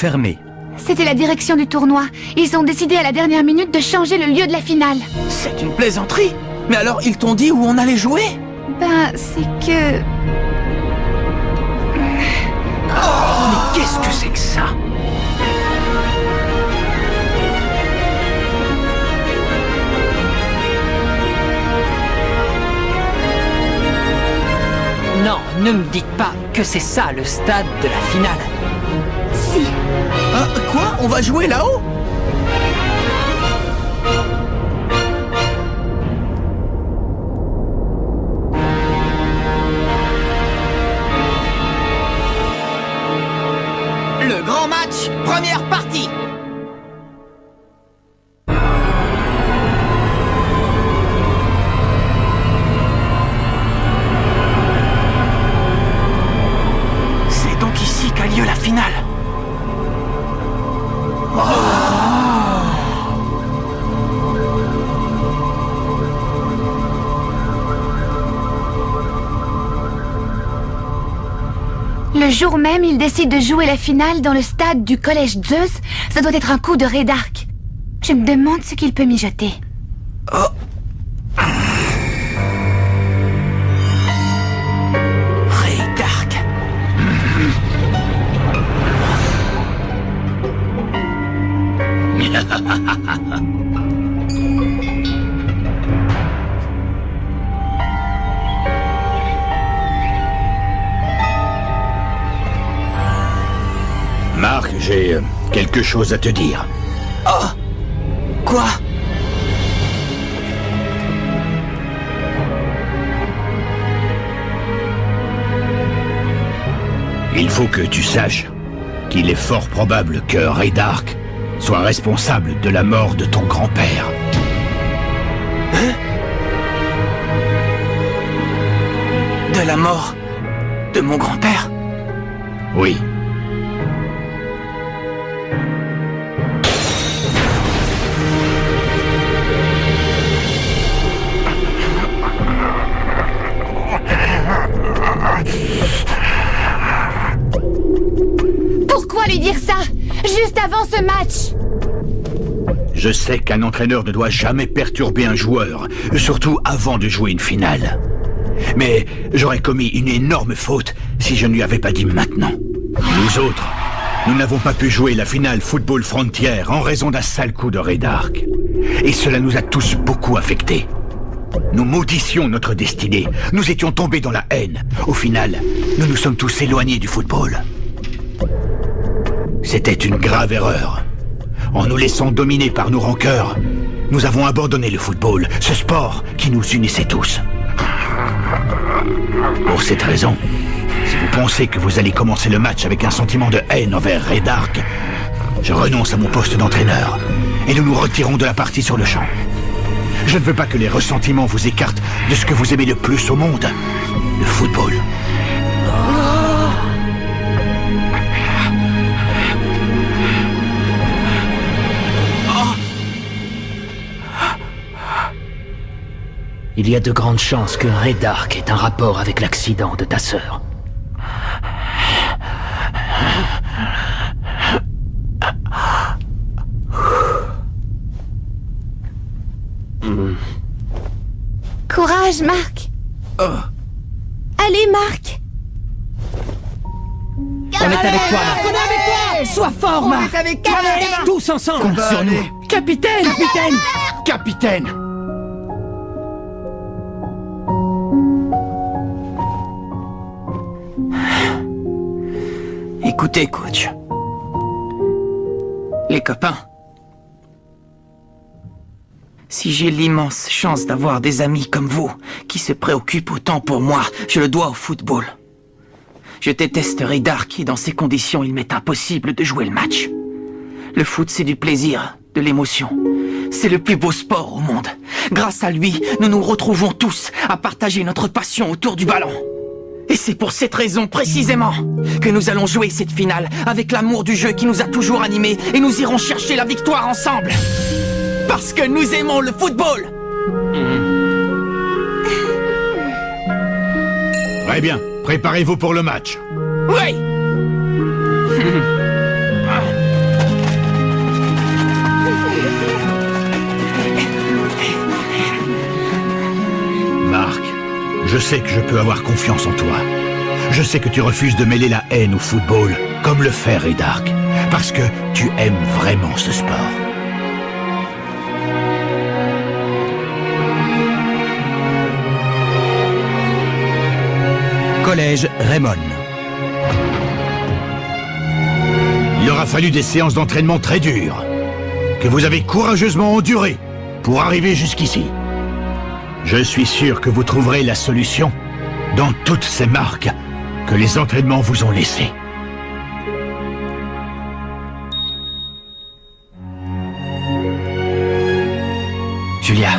fermé. C'était la direction du tournoi. Ils ont décidé à la dernière minute de changer le lieu de la finale. C'est une plaisanterie. Mais alors, ils t'ont dit où on allait jouer? Ben, c'est que... Mais qu'est-ce que c'est que ça? Non, ne me dites pas que c'est ça le stade de la finale. Si. Hein, quoi? On va jouer là-haut? Le grand match, première partie. C'est donc ici qu'a lieu la finale. Le jour même, ils décident de jouer la finale dans le stade du collège Zeus. Ça doit être un coup de Ray Dark. Je me demande ce qu'il peut mijoter. Oh. Ray Dark. Marc, j'ai quelque chose à te dire. Oh. Quoi? Il faut que tu saches qu'il est fort probable que Ray Dark soit responsable de la mort de ton grand-père. Hein? De la mort de mon grand-père? Oui. Pourquoi lui dire ça? Juste avant ce match? Je sais qu'un entraîneur ne doit jamais perturber un joueur, surtout avant de jouer une finale. Mais j'aurais commis une énorme faute si je ne lui avais pas dit maintenant. Nous autres, nous n'avons pas pu jouer la finale Football Frontier en raison d'un sale coup de Ray Dark. Et cela nous a tous beaucoup affectés. Nous maudissions notre destinée. Nous étions tombés dans la haine. Au final, nous nous sommes tous éloignés du football. C'était une grave erreur. En nous laissant dominer par nos rancœurs, nous avons abandonné le football, ce sport qui nous unissait tous. Pour cette raison, si vous pensez que vous allez commencer le match avec un sentiment de haine envers Ray Dark, je renonce à mon poste d'entraîneur et nous nous retirons de la partie sur le champ. Je ne veux pas que les ressentiments vous écartent de ce que vous aimez le plus au monde, le football. Il y a de grandes chances que Ray Dark ait un rapport avec l'accident de ta sœur. Courage, Marc. Oh. Allez, Marc. On est avec toi, Marc. On est avec toi. Sois fort, Marc. Avec toi. Tous ensemble. Compte sur nous. Capitaine. Capitaine. Capitaine! Écoutez, coach. Les copains. Si j'ai l'immense chance d'avoir des amis comme vous, qui se préoccupent autant pour moi, je le dois au football. Je déteste Ray Dark et dans ces conditions, il m'est impossible de jouer le match. Le foot, c'est du plaisir, de l'émotion. C'est le plus beau sport au monde. Grâce à lui, nous nous retrouvons tous à partager notre passion autour du ballon. Et c'est pour cette raison précisément que nous allons jouer cette finale avec l'amour du jeu qui nous a toujours animés et nous irons chercher la victoire ensemble. Parce que nous aimons le football. Très bien, préparez-vous pour le match. Oui. sais que je peux avoir confiance en toi. Je sais que tu refuses de mêler la haine au football, comme le fait Ray Dark, parce que tu aimes vraiment ce sport. Collège Raymond. Il aura fallu des séances d'entraînement très dures, que vous avez courageusement endurées pour arriver jusqu'ici. Je suis sûr que vous trouverez la solution dans toutes ces marques que les entraînements vous ont laissées. Julia.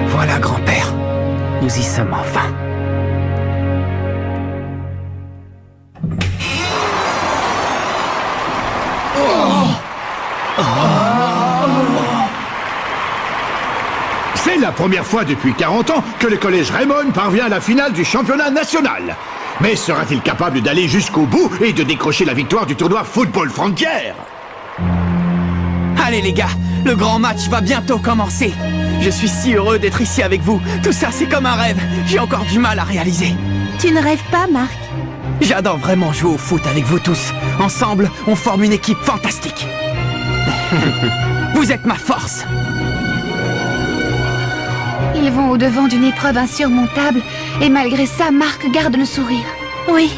Voilà, grand-père. Nous y sommes enfin. C'est la première fois depuis 40 ans que le collège Raymond parvient à la finale du championnat national. Mais sera-t-il capable d'aller jusqu'au bout et de décrocher la victoire du tournoi Football Frontier? Allez les gars, le grand match va bientôt commencer. Je suis si heureux d'être ici avec vous. Tout ça, c'est comme un rêve. J'ai encore du mal à réaliser. Tu ne rêves pas, Marc? J'adore vraiment jouer au foot avec vous tous. Ensemble, on forme une équipe fantastique. Vous êtes ma force. Ils vont au-devant d'une épreuve insurmontable, et malgré ça, Marc garde le sourire. Oui.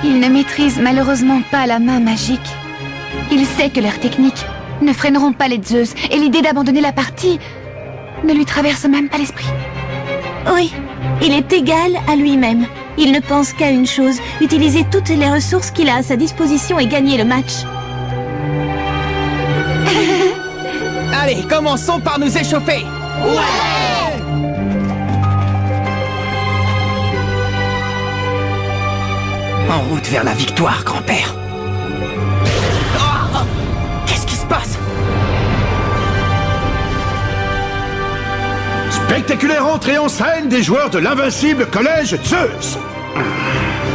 Il ne maîtrise malheureusement pas la main magique. Il sait que leurs techniques ne freineront pas les Zeus, et l'idée d'abandonner la partie ne lui traverse même pas l'esprit. Oui. Il est égal à lui-même. Il ne pense qu'à une chose, utiliser toutes les ressources qu'il a à sa disposition et gagner le match. Allez, commençons par nous échauffer. En route vers la victoire, grand-père. Oh, qu'est-ce qui se passe? Spectaculaire entrée en scène des joueurs de l'invincible collège Zeus.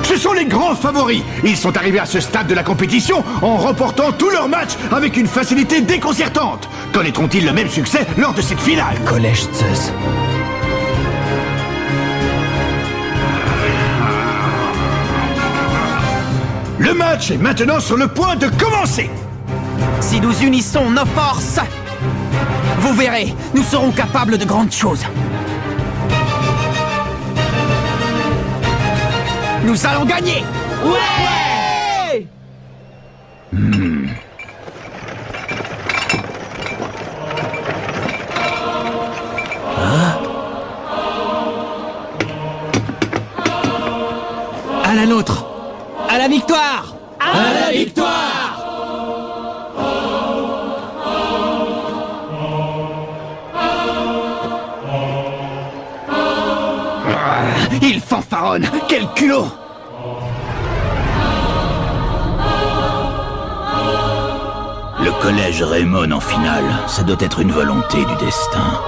Ce sont les grands favoris. Ils sont arrivés à ce stade de la compétition en remportant tous leurs matchs avec une facilité déconcertante. Connaîtront-ils le même succès lors de cette finale? Collège Zeus. Le match est maintenant sur le point de commencer. Si nous unissons nos forces, vous verrez, nous serons capables de grandes choses. Nous allons gagner! Ouais! À la nôtre. À la victoire. À la victoire. Il fanfaronne! Quel culot! Le collège Raymond en finale, ça doit être une volonté du destin.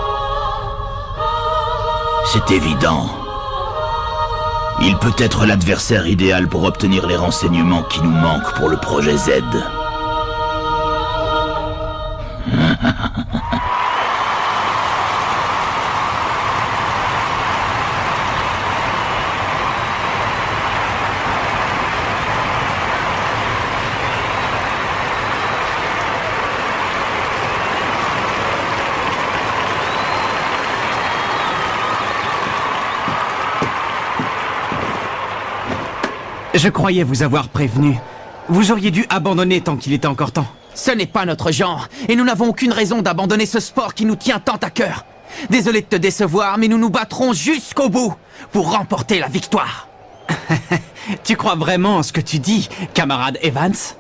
C'est évident. Il peut être l'adversaire idéal pour obtenir les renseignements qui nous manquent pour le projet Z. Je croyais vous avoir prévenu. Vous auriez dû abandonner tant qu'il était encore temps. Ce n'est pas notre genre, et nous n'avons aucune raison d'abandonner ce sport qui nous tient tant à cœur. Désolé de te décevoir, mais nous nous battrons jusqu'au bout pour remporter la victoire. Tu crois vraiment en ce que tu dis, camarade Evans?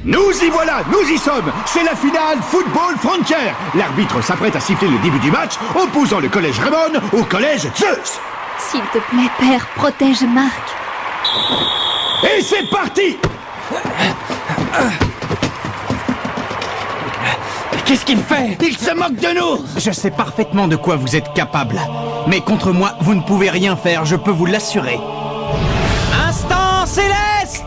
Nous y voilà, nous y sommes. C'est la finale Football Frontier. L'arbitre s'apprête à siffler le début du match, opposant le collège Raymond au collège Zeus. S'il te plaît, père, protège Marc. Et c'est parti! Qu'est-ce qu'il fait? Il se moque de nous! Je sais parfaitement de quoi vous êtes capable. Mais contre moi, vous ne pouvez rien faire, je peux vous l'assurer. Instant Céleste!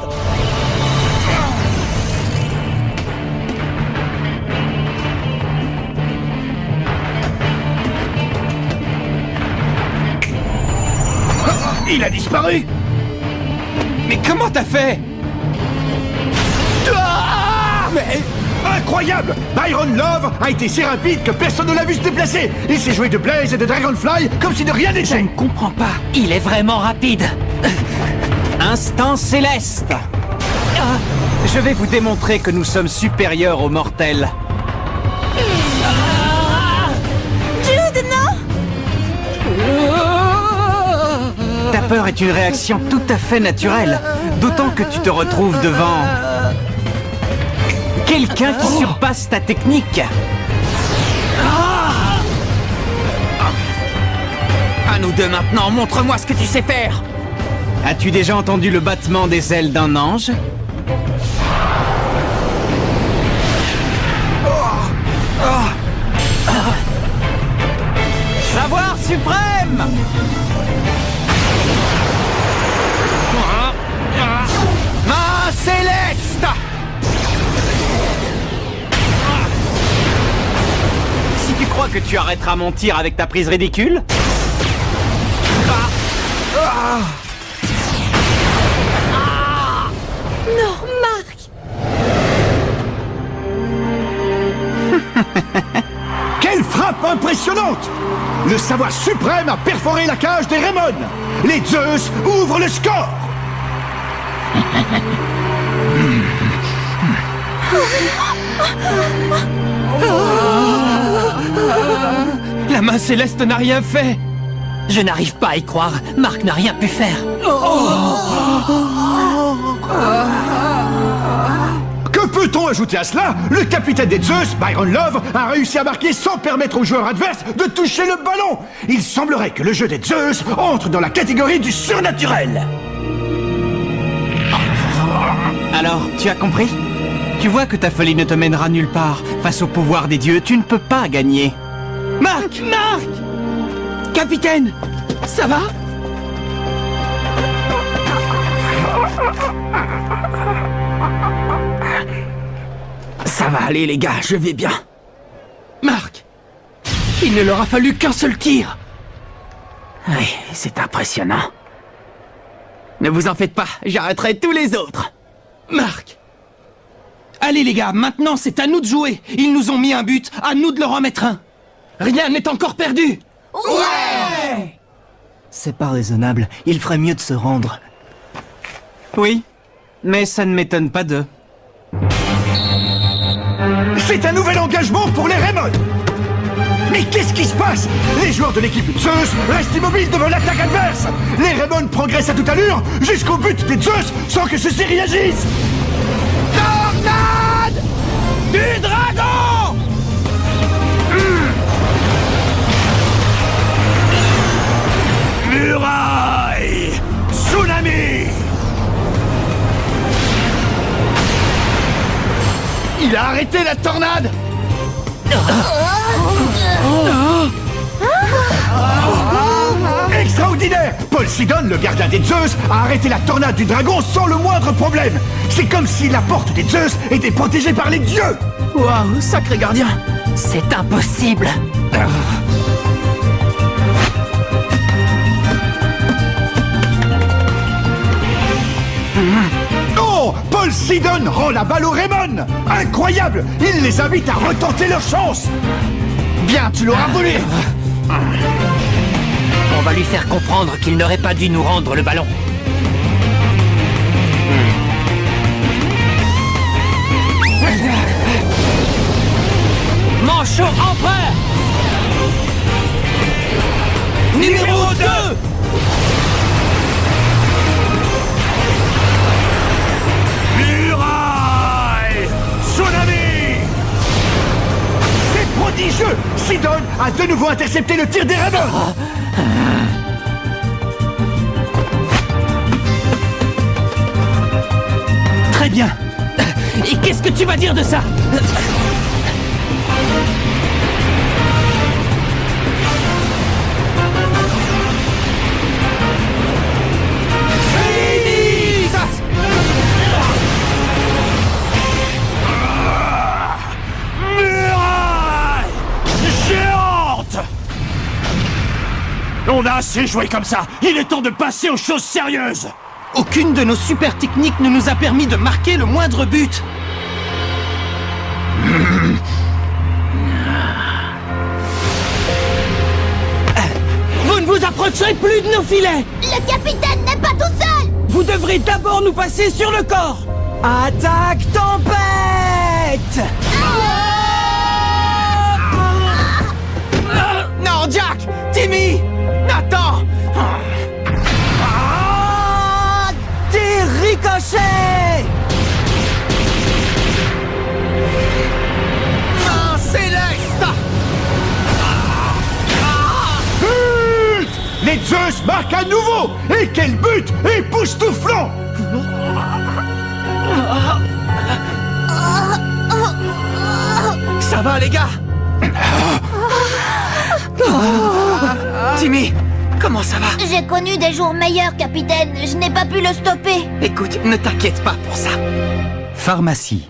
Il a disparu! Mais comment t'as fait? Ah! Mais... Incroyable! Byron Love a été si rapide que personne ne l'a vu se déplacer! Il s'est joué de Blaze et de Dragonfly comme si de rien Je n'était! ne comprends pas. Il est vraiment rapide. Instant Céleste! Je vais vous démontrer que nous sommes supérieurs aux mortels. Jude, non! Ta peur est une réaction tout à fait naturelle, d'autant que tu te retrouves devant... quelqu'un qui surpasse ta technique. À nous deux maintenant, montre-moi ce que tu sais faire. As-tu déjà entendu le battement des ailes d'un ange? Savoir suprême! Main céleste! Si tu crois que tu arrêteras mon tir avec ta prise ridicule? Non, Marc! Quelle frappe impressionnante! Le savoir suprême a perforé la cage des Raymond! Les Zeus ouvrent le score! La main céleste n'a rien fait. Je n'arrive pas à y croire. Marc n'a rien pu faire. Que peut-on ajouter à cela? Le capitaine des Zeus, Byron Love, a réussi à marquer sans permettre aux joueurs adverses de toucher le ballon. Il semblerait que le jeu des Zeus entre dans la catégorie du surnaturel. Alors, tu as compris? Tu vois que ta folie ne te mènera nulle part. Face au pouvoir des dieux, tu ne peux pas gagner. Marc! Marc! Capitaine! Ça va? Ça va aller les gars, je vais bien. Marc! Il ne leur a fallu qu'un seul tir! Oui, c'est impressionnant. Ne vous en faites pas, j'arrêterai tous les autres. Marc! Allez les gars, maintenant c'est à nous de jouer. Ils nous ont mis un but, à nous de leur en mettre un. Rien n'est encore perdu. Ouais! C'est pas raisonnable, il ferait mieux de se rendre. Oui, mais ça ne m'étonne pas d'eux. C'est un nouvel engagement pour les Raymond. Mais qu'est-ce qui se passe? Les joueurs de l'équipe Zeus restent immobiles devant l'attaque adverse. Les Raymond progressent à toute allure jusqu'au but des Zeus sans que ceux-ci réagissent. Tornade du dragon! Muraille! Tsunami! Il a arrêté la tornade! Extraordinaire! Paul Sidon, le gardien des Zeus, a arrêté la tornade du dragon sans le moindre problème! C'est comme si la porte des Zeus était protégée par les dieux! Waouh, sacré gardien! C'est impossible! Oh! Paul Sidon rend la balle aux Raymond! Incroyable! Il les invite à retenter leur chance! Bien, tu l'auras volé! On va lui faire comprendre qu'il n'aurait pas dû nous rendre le ballon. Manchot empereur! Numéro 2! Muraille! Tsunami! C'est prodigieux! Sidon a de nouveau intercepté le tir des Raymond! Très bien. Et qu'est-ce que tu vas dire de ça? On a assez joué comme ça. Il est temps de passer aux choses sérieuses. Aucune de nos super techniques ne nous a permis de marquer le moindre but. Vous ne vous approcherez plus de nos filets. Le capitaine n'est pas tout seul! Vous devrez d'abord nous passer sur le corps. Attaque tempête! Non, Jack! Timmy! Nathan! Des ricochets! Main céleste! But! Les Zeus marquent à nouveau. Et quel but époustouflant! Ça va, les gars? Timmy, comment ça va? J'ai connu des jours meilleurs, capitaine. Je n'ai pas pu le stopper. Écoute, ne t'inquiète pas pour ça. Pharmacie.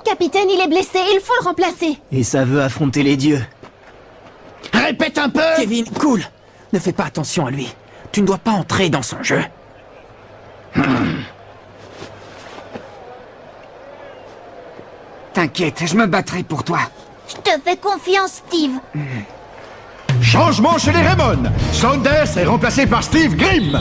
Capitaine, il est blessé. Il faut le remplacer. Et ça veut affronter les dieux. Répète un peu! Kevin, cool. Ne fais pas attention à lui. Tu ne dois pas entrer dans son jeu. T'inquiète, je me battrai pour toi. Je te fais confiance, Steve. Changement chez les Raymond. Saunders est remplacé par Steve Grimm.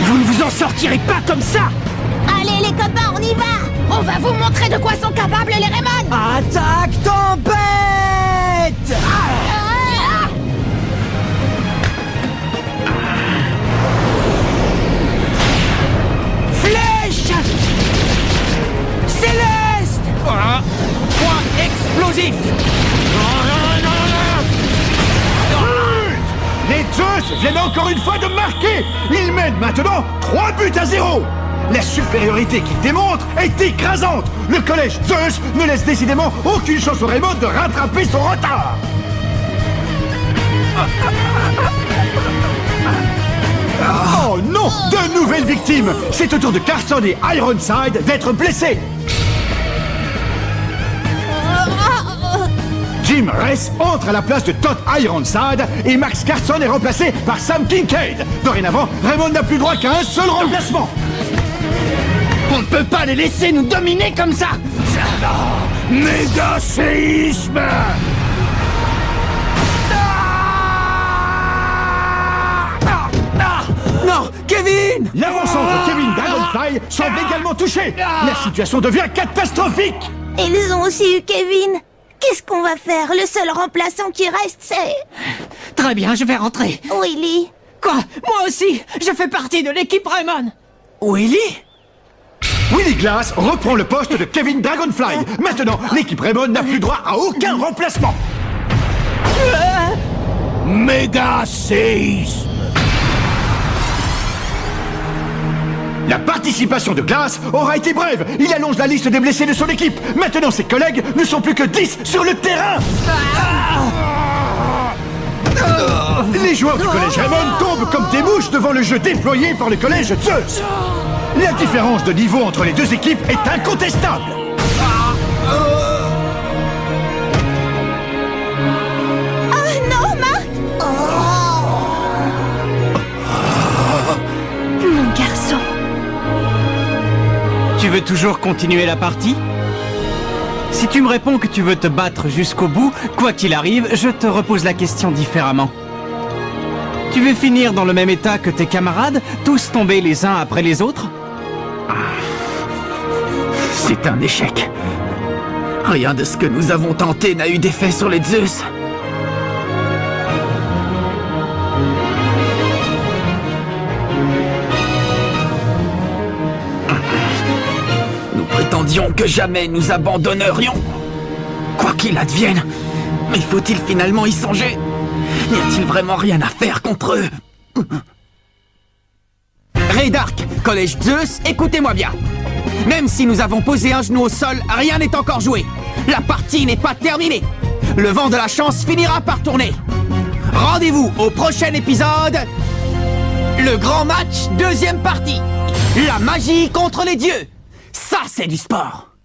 Vous ne vous en sortirez pas comme ça! Allez, les copains, on y va! On va vous montrer de quoi sont capables les Raymond! Attaque tempête! Flèche! Céleste! Point explosif! Les Zeus viennent encore une fois de marquer. Ils mènent maintenant 3-0. La supériorité qu'ils démontrent est écrasante. Le collège Zeus ne laisse décidément aucune chance au Raymond de rattraper son retard. Oh non! De nouvelles victimes. C'est au tour de Carson et Ironside d'être blessés. Jim Ress entre à la place de Todd Ironside et Max Carson est remplacé par Sam Kincaid. Dorénavant, Raymond n'a plus droit qu'à un seul remplacement. On ne peut pas les laisser nous dominer comme ça! Méga séisme! Non! Kevin! L'avant-centre Kevin Dragonfly semble également touché. La situation devient catastrophique. Ils ont aussi eu Kevin. Qu'est-ce qu'on va faire? Le seul remplaçant qui reste, c'est... Très bien, je vais rentrer. Willy. Quoi? Moi aussi! Je fais partie de l'équipe Raymond! Willy? Willy Glass reprend le poste de Kevin Dragonfly. Maintenant, l'équipe Raymond n'a plus droit à aucun remplacement. Méga séisme. La participation de Glass aura été brève. Il allonge la liste des blessés de son équipe. Maintenant, ses collègues ne sont plus que 10 sur le terrain. Les joueurs du collège Raymond tombent comme des mouches devant le jeu déployé par le collège Zeus. La différence de niveau entre les deux équipes est incontestable. Oh non, Marc! Mon garçon. Tu veux toujours continuer la partie? Si tu me réponds que tu veux te battre jusqu'au bout, quoi qu'il arrive, je te repose la question différemment. Tu veux finir dans le même état que tes camarades, tous tomber les uns après les autres? C'est un échec. Rien de ce que nous avons tenté n'a eu d'effet sur les Zeus. décision que jamais nous abandonnerions. Quoi qu'il advienne, mais faut-il finalement y songer? N'y a-t-il vraiment rien à faire contre eux? Raydark, Collège Zeus, écoutez-moi bien. Même si nous avons posé un genou au sol, rien n'est encore joué. La partie n'est pas terminée. Le vent de la chance finira par tourner. Rendez-vous au prochain épisode. Le grand match, deuxième partie. La magie contre les dieux. Ça, c'est du sport.